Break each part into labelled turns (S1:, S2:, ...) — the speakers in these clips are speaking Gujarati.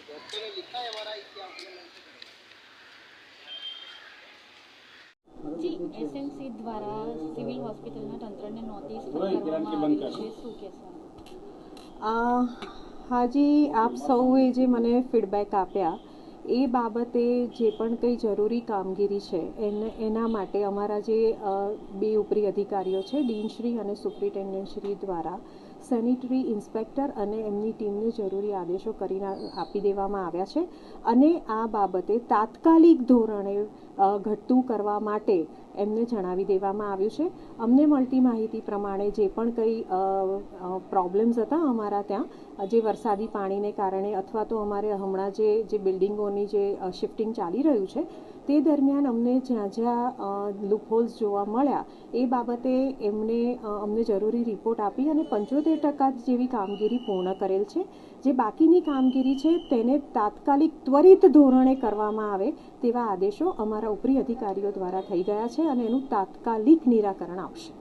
S1: डॉक्टर ने लिखा है हमारा क्या
S2: जी एसएमसी द्वारा सिविल हॉस्पिटलના તંત્રને નોટિસ કરવામાં આવી છે શું કહેશો?
S3: હાજી આપ સૌએ જે મને ફીડબેક આપ્યા એ બાબતે જે પણ કંઈ જરૂરી કામગીરી છે એના માટે અમારા જે બે ઉપરી અધિકારીઓ છે ડીનશ્રી અને સુપ્રિન્ટેન્ડન્ટશ્રી દ્વારા સેનિટરી ઇન્સ્પેક્ટર અને એમની ટીમને જરૂરી આદેશો કરીને આપી દેવામાં આવ્યા છે અને આ બાબતે તાત્કાલિક ધોરણે ઘટતું કરવા માટે એમને જણાવી દેવામાં આવ્યું છે. અમને મળતી માહિતી પ્રમાણે જે પણ કંઈ પ્રોબ્લેમ્સ હતા અમારા ત્યાં જે વરસાદી પાણીને કારણે અથવા તો અમારે હમણાં જે બિલ્ડિંગોની જે શિફ્ટિંગ ચાલી રહ્યું છે તે દરમિયાન અમને જ્યાં જ્યાં લૂપહોલ્સ જોવા મળ્યા એ બાબતે અમને જરૂરી રિપોર્ટ આપી અને 75% જેવી કામગીરી પૂર્ણ કરેલ છે. જે બાકીની કામગીરી છે તેને તાત્કાલિક ત્વરિત ધોરણે કરવામાં આવે તેવા આદેશો અમારા ઉપરી અધિકારીઓ દ્વારા થઈ ગયા છે અને એનું તાત્કાલિક નિરાકરણ આવશે.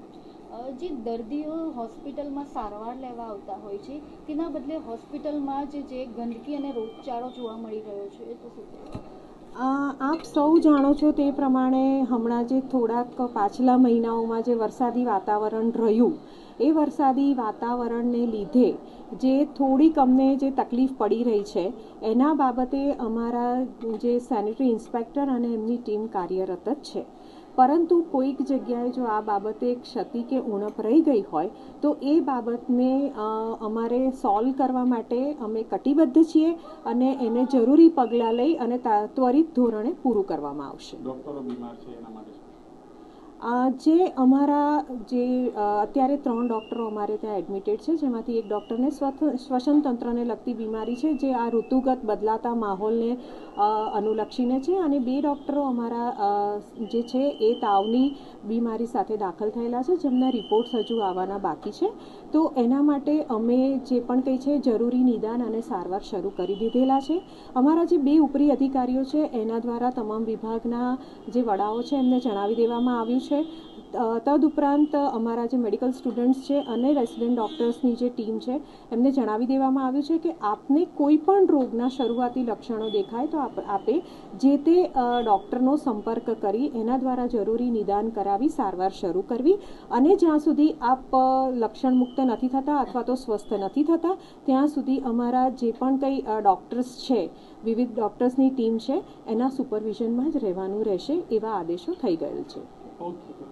S2: જે દર્દીઓ હોસ્પિટલમાં સારવાર લેવા આવતા હોય છે તેના બદલે હોસ્પિટલમાં જે ગંદકી અને રોગચાળો જોવા મળી રહ્યો છે તો શું?
S3: આપ સૌ જાણો છો તે પ્રમાણે હમણાં જે થોડાક પાછલા મહિનાઓમાં જે વરસાદી વાતાવરણ રહ્યું એ વરસાદી વાતાવરણને લીધે જે થોડીક અમને જે તકલીફ પડી રહી છે એના બાબતે અમારા જે સેનિટરી ઇન્સ્પેક્ટર અને એમની ટીમ કાર્યરત જ છે. પરંતુ કોઈક જગ્યાએ જો આ બાબતે ક્ષતિ કે ઉણપ રહી ગઈ હોય તો એ બાબતને અમારે સોલ્વ કરવા માટે અમે કટિબદ્ધ છીએ અને એને જરૂરી પગલાં લઈ અને ત્વરિત ધોરણે પૂરું કરવામાં આવશે.
S4: ડોક્ટરો બીમાર છે એના માટે
S3: જે અમારા જે અત્યારે 3 ડૉક્ટરો અમારે ત્યાં એડમિટેડ છે જેમાંથી એક ડૉક્ટરને શ્વસન તંત્રને લગતી બીમારી છે જે આ ઋતુગત બદલાતા માહોલને અનુલક્ષીને છે અને 2 ડૉક્ટરો અમારા જે છે એ તાવની બીમારી સાથે દાખલ થયેલા છે જેમના રિપોર્ટ્સ હજુ આવવાના બાકી છે. તો એના માટે અમે જે પણ કંઈ છે જરૂરી નિદાન અને સારવાર શરૂ કરી દીધેલા છે. અમારા જે 2 ઉપરી અધિકારીઓ છે એના દ્વારા તમામ વિભાગના જે વડાઓ છે એમને જણાવી દેવામાં આવ્યું છે. તદુપરાંત અમારા જે મેડિકલ સ્ટુડન્ટ્સ છે અને રેસિડેન્ટ ડૉક્ટર્સની જે ટીમ છે એમને જણાવી દેવામાં આવ્યું છે કે આપને કોઈ પણ રોગના શરૂઆતી લક્ષણો દેખાય તો આપે જે તે ડૉક્ટરનો સંપર્ક કરી એના દ્વારા જરૂરી નિદાન કરાવી સારવાર શરૂ કરવી અને જ્યાં સુધી આપ લક્ષણ મુક્ત નથી થતા અથવા તો સ્વસ્થ નથી થતા ત્યાં સુધી અમારા જે પણ કંઈ ડૉક્ટર્સ છે વિવિધ ડૉક્ટર્સની ટીમ છે એના સુપરવિઝનમાં જ રહેવાનું રહેશે એવા આદેશો થઈ ગયેલ છે.
S4: ઓકે.